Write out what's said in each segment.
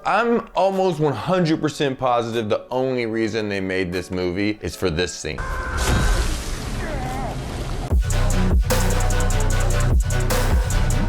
I'm almost 100% positive the only reason they made this movie is for this scene.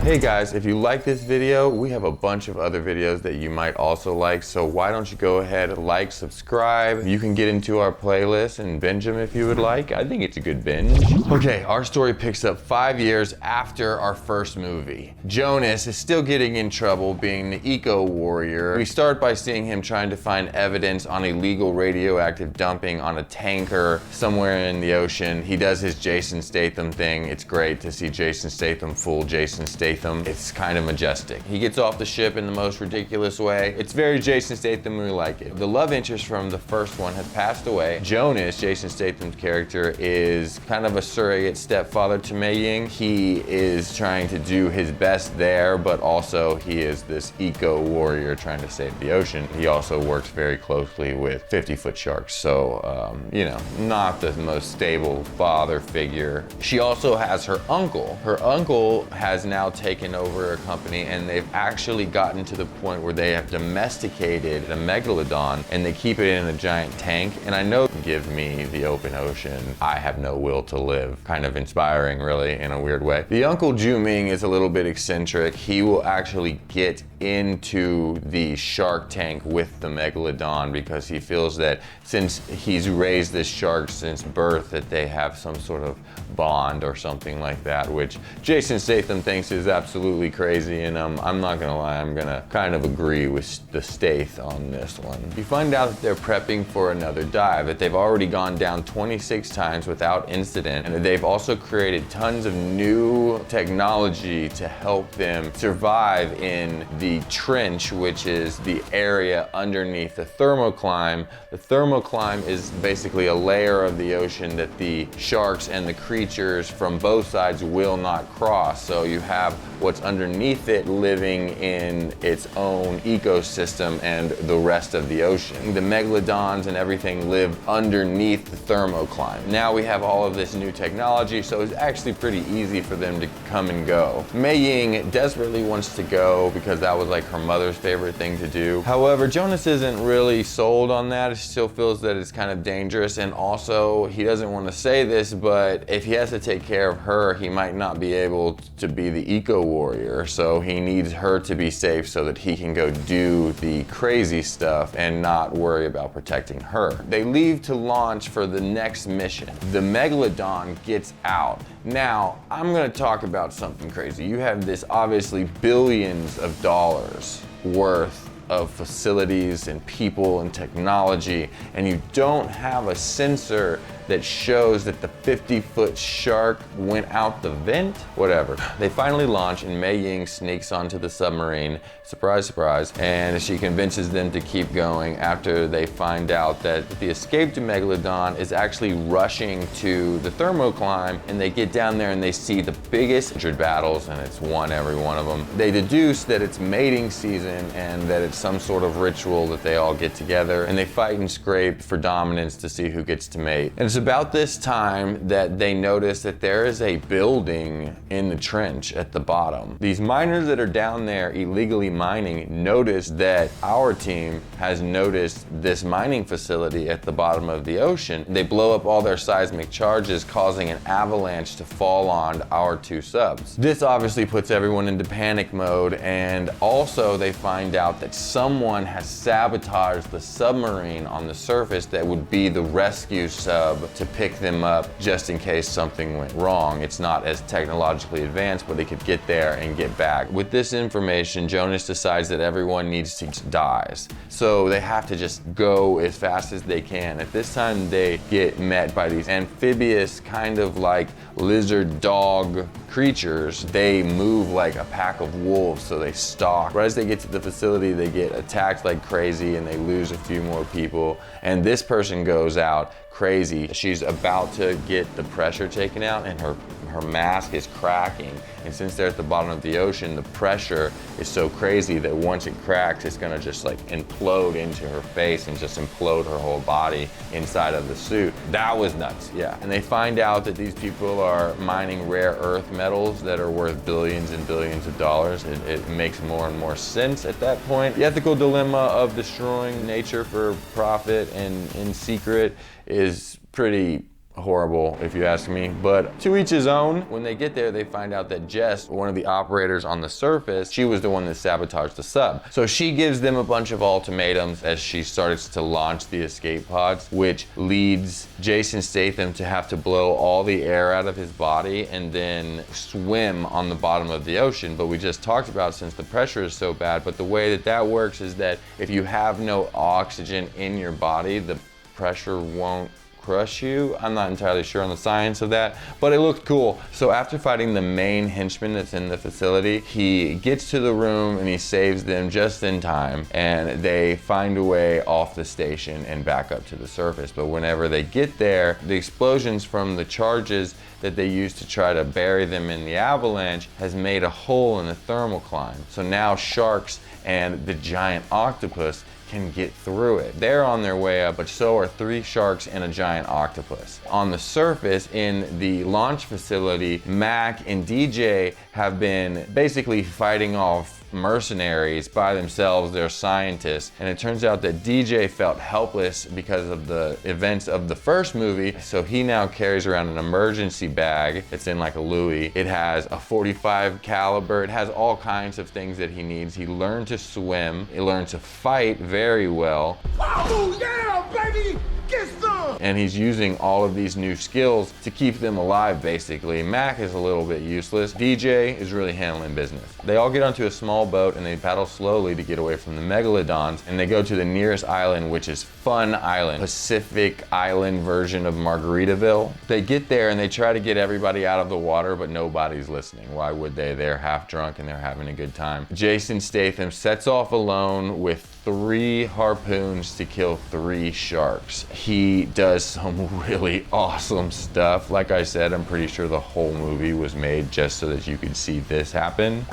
Hey guys, if you like this video, we have a bunch of other videos that you might also like, so why don't you go ahead, like, subscribe. You can get into our playlist and binge them if you would like. I think it's a good binge. Okay, our story picks up 5 years after our first movie. Jonas is still getting in trouble being the eco-warrior. We start by seeing him trying to find evidence on illegal radioactive dumping on a tanker somewhere in the ocean. He does his Jason Statham thing. It's great to see Jason Statham fool Jason Statham. It's kind of majestic. He gets off the ship in the most ridiculous way. It's very Jason Statham, we like it. The love interest from the first one has passed away. Jonas, Jason Statham's character, is kind of a surrogate stepfather to Mei Ying. He is trying to do his best there, but also he is this eco-warrior trying to save the ocean. He also works very closely with 50-foot sharks, so, you know, not the most stable father figure. She also has her uncle. Her uncle has now taken over a company, and they've actually gotten to the point where they have domesticated a megalodon and they keep it in a giant tank. And I know, give me the open ocean, I have no will to live. Kind of inspiring, really, in a weird way. The Uncle Ju Ming is a little bit eccentric. He will actually get into the shark tank with the megalodon because he feels that since he's raised this shark since birth, that they have some sort of bond or something like that, which Jason Statham thinks is absolutely crazy, and I'm not gonna lie, I'm gonna kind of agree with the Stath on this one. You find out that they're prepping for another dive, that they've already gone down 26 times without incident, and they've also created tons of new technology to help them survive in the trench, which is the area underneath the thermocline. The thermocline is basically a layer of the ocean that the sharks and the creatures from both sides will not cross. So you have what's underneath it living in its own ecosystem and the rest of the ocean. The megalodons and everything live underneath the thermocline. Now we have all of this new technology, so it's actually pretty easy for them to come and go. Mei Ying desperately wants to go because that was like her mother's favorite thing to do. However, Jonas isn't really sold on that. He still feels that it's kind of dangerous, and also he doesn't want to say this, but if he has to take care of her, he might not be able to be the eco-warrior, so he needs her to be safe so that he can go do the crazy stuff and not worry about protecting her. They leave to launch for the next mission. The megalodon gets out. Now, I'm gonna talk about something crazy. You have this obviously billions of dollars worth of facilities and people and technology, and you don't have a sensor that shows that the 50-foot shark went out the vent? Whatever. They finally launch, and Mei Ying sneaks onto the submarine, surprise, surprise, and she convinces them to keep going after they find out that the escaped megalodon is actually rushing to the thermocline, and they get down there and they see the biggest 100 battles, and it's won every one of them. They deduce that it's mating season and that it's some sort of ritual that they all get together, and they fight and scrape for dominance to see who gets to mate. And it's about this time that they notice that there is a building in the trench at the bottom. These miners that are down there illegally mining notice that our team has noticed this mining facility at the bottom of the ocean. They blow up all their seismic charges, causing an avalanche to fall on our two subs. This obviously puts everyone into panic mode, and also they find out that someone has sabotaged the submarine on the surface that would be the rescue sub to pick them up just in case something went wrong. It's not as technologically advanced, but they could get there and get back. With this information, Jonas decides that everyone needs to die. So they have to just go as fast as they can. At this time, they get met by these amphibious, kind of like lizard dog creatures. They move like a pack of wolves, so they stalk. Right as they get to the facility, they get attacked like crazy and they lose a few more people. And this person goes out crazy. she's about to get the pressure taken out, and her mask is cracking. And since they're at the bottom of the ocean, the pressure is so crazy that once it cracks, it's gonna just like implode into her face and just implode her whole body inside of the suit. That was nuts, yeah. And they find out that these people are mining rare earth metals that are worth billions and billions of dollars. It makes more and more sense at that point. The ethical dilemma of destroying nature for profit and in secret is pretty horrible, if you ask me, but to each his own. When they get there, they find out that Jess, one of the operators on the surface, she was the one that sabotaged the sub. So she gives them a bunch of ultimatums as she starts to launch the escape pods, which leads Jason Statham to have to blow all the air out of his body and then swim on the bottom of the ocean. But we just talked about, since the pressure is so bad, but the way that works is that if you have no oxygen in your body, the pressure won't crush you. I'm not entirely sure on the science of that, but it looked cool. So after fighting the main henchman that's in the facility, he gets to the room and he saves them just in time, and they find a way off the station and back up to the surface. But whenever they get there, the explosions from the charges that they used to try to bury them in the avalanche has made a hole in the thermocline. So now sharks and the giant octopus can get through it. They're on their way up, but so are 3 sharks and a giant octopus. On the surface, in the launch facility, Mac and DJ have been basically fighting off mercenaries by themselves. They're scientists, and it turns out that DJ felt helpless because of the events of the first movie, so he now carries around an emergency bag. It's in like a Louis. It has a .45 caliber. It has all kinds of things that he needs. He learned to swim. He learned to fight very well. Oh yeah, baby! Get some! And he's using all of these new skills to keep them alive, basically. Mac is a little bit useless. DJ is really handling business. They all get onto a small boat and they paddle slowly to get away from the megalodons, and they go to the nearest island, which is Fun Island, Pacific Island version of Margaritaville. They get there and they try to get everybody out of the water, but nobody's listening. Why would they? They're half drunk and they're having a good time. Jason Statham sets off alone with 3 harpoons to kill 3 sharks. He does some really awesome stuff. Like I said, I'm pretty sure the whole movie was made just so that you could see this happen.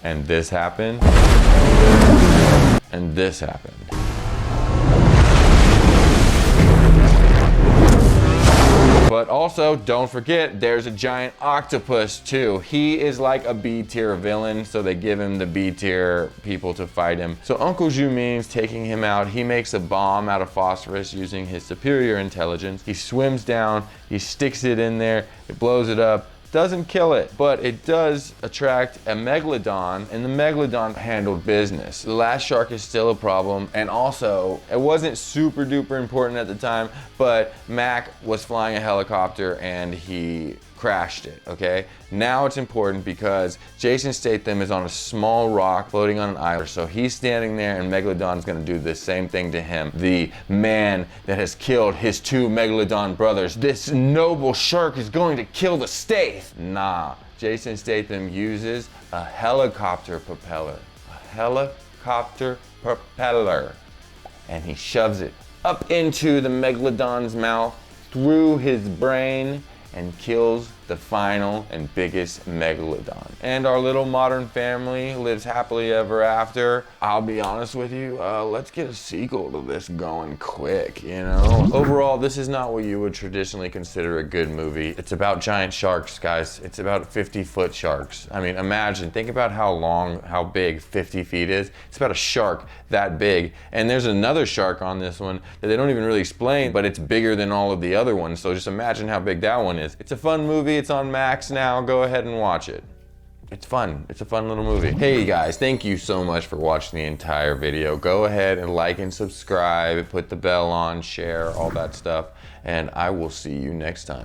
And this happened. And this happened. But also, don't forget, there's a giant octopus too. He is like a B-tier villain, so they give him the B-tier people to fight him. So Uncle Zhumin's taking him out. He makes a bomb out of phosphorus using his superior intelligence. He swims down, he sticks it in there, it blows it up. Doesn't kill it, but it does attract a megalodon, and the megalodon handled business. The last shark is still a problem, and also, it wasn't super duper important at the time, but Mac was flying a helicopter and he crashed it, okay? Now it's important because Jason Statham is on a small rock floating on an island. So he's standing there and Megalodon's gonna do the same thing to him. The man that has killed his 2 Megalodon brothers. This noble shark is going to kill the Statham. Nah, Jason Statham uses a helicopter propeller. A helicopter propeller. And he shoves it up into the Megalodon's mouth, through his brain, and kills the final and biggest megalodon. And our little modern family lives happily ever after. I'll be honest with you, let's get a sequel to this going quick, you know? Overall, this is not what you would traditionally consider a good movie. It's about giant sharks, guys. It's about 50-foot sharks. I mean, imagine, think about how big 50 feet is. It's about a shark that big. And there's another shark on this one that they don't even really explain, but it's bigger than all of the other ones. So just imagine how big that one is. It's a fun movie. It's on Max now. Go ahead and watch it. It's fun. It's a fun little movie. Hey guys, thank you so much for watching the entire video. Go ahead and like and subscribe, put the bell on, share, all that stuff, and I will see you next time.